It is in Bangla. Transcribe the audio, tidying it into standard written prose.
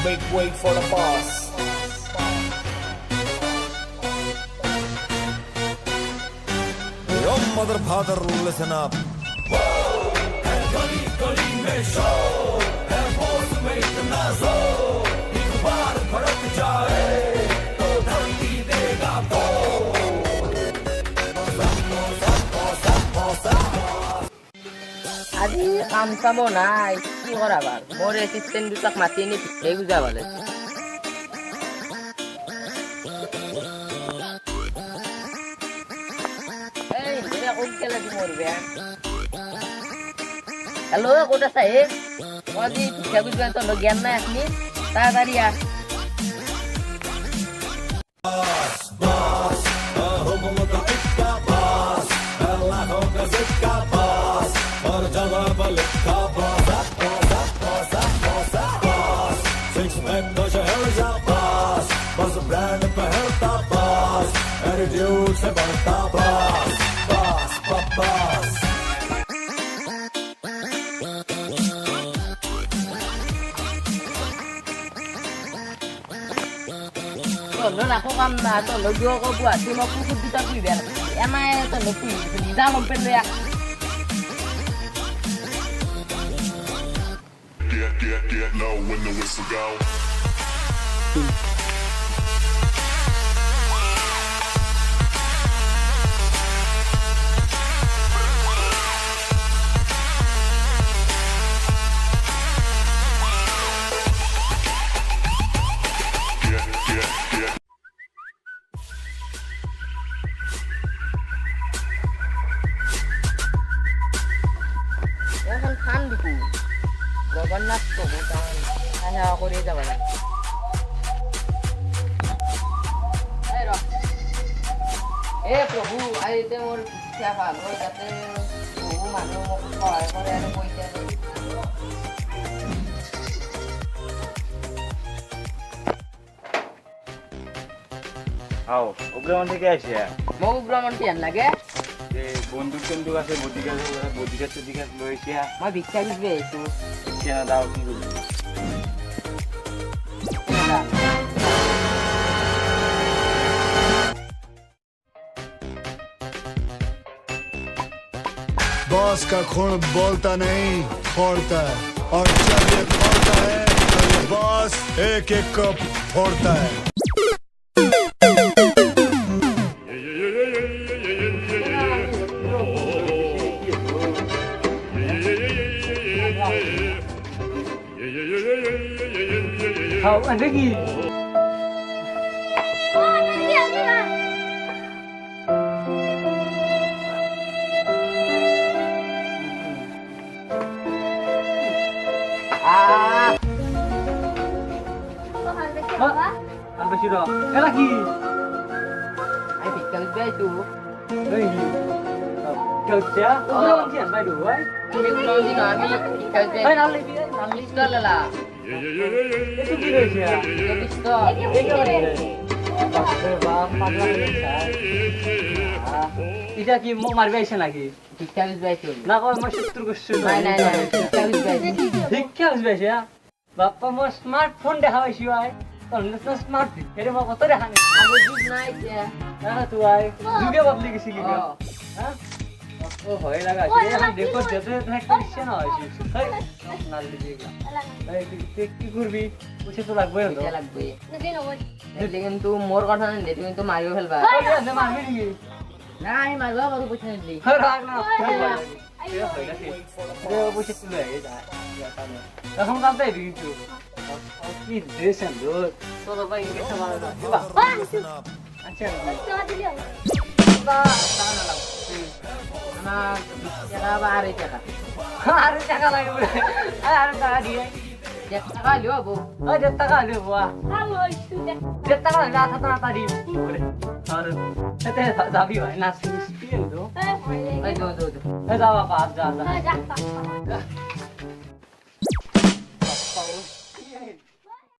Make way for the boss. Your mother, father, listen up. আজি কাম চাম নাই কি কৰাবাৰ মোৰ এচিষ্টেণ্ট দুটাক মাতি নি ভিক্ষাই বুজাবলে হেল্ল' ক'ত আছা হে মই আজি ভিক্ষা বুজোৱা তহঁতৰ জ্ঞান নাই আপুনি তাড়াতাড়ি আহ से बढ़ता बस बस बस তহঁতৰ একো কাম নাই তহঁতৰ দুয়ো আকৌ গুৱাহাটী মই কুকুৰ দুটা পুহিব লাগে এমাই তহঁতৰ পুহি যা লম্পেন লৈ আহ Get low when the whistle go. এখন খান দেখো জগন্নাথ প্ৰভু তাৰ সেৱা কৰি যাব লাগে প্ৰভু আজি মোৰ ভিক্ষা ভাল হয় তাতে বহু মানুহ মোক সহায় কৰে আৰু পইচা দিয়ে আও উগ্রমন থেকে আসি মোক ভ্ৰমণ কি লাগে বন্দুক টন্দুক আছে বদিকা চদিকা লৈ আসি মই ভিক্ষা খুজিব আহিছোঁ কেনা দাও কি করবি बॉस का खून बोलता नहीं फोड़ता है और जब ये फोड़ता है तो ये बॉस एक एक को फोड़ता है ada lagi. Apa sih dong? Lagi. Ai ভিক্ষা খুজিব আহিছোঁ Kerja? Udah ujian, by the way. তুমি ভ্ৰমণ দি আমি ভিক্ষা খুজিব আহিছোঁ লালা Itu gila sih ya. Tidak ki mau marbe aise lagi. ভিক্ষা খুজিব আহিছোঁ Na kau mau syukur kusur. নাই ভিক্ষা খুজিব আহিছোঁ Hikya harus biasa ya. Bapak mau smartphone dah hawa sih ay. Kalau nggak smart, jadi mau kotor dah nih. আগৰ যুগ নাই এতিয়া Nah tuh ay. Juga bapli kisi gitu. Hah? Oh, hoy laga sih. Yang dekho jatuh tuh Christian hoy sih. Hoy, nal lijega. Hoy, কি করবি? পয়সা তো লাগবে না। পইচা লাগবে দিলে কিন্তু মোর কথা নিলে তুমি তো মারিও ফেলবা ওই না মারবি নাকি? না আমি মারবা বাবু পয়সা নিলি রাগ না। পয়সা তুলে এখন কাঁদতে কিন্তু কি ড্রেসেন দূর চলো ভাই ইংলিশে মারো না আচ্ছা আমার টাকা বা আড়াই টাকা আরে টাকা লাগবে আরে টাকা দিয়ে 1 টাকা লিও বউ ওই 1 টাকা দেবো 1 টাকা না তাড়াতাড়ি বলে আর এতে যাবি ভাই না স্পিন তো এই দো এ যা বাবা যা যা যা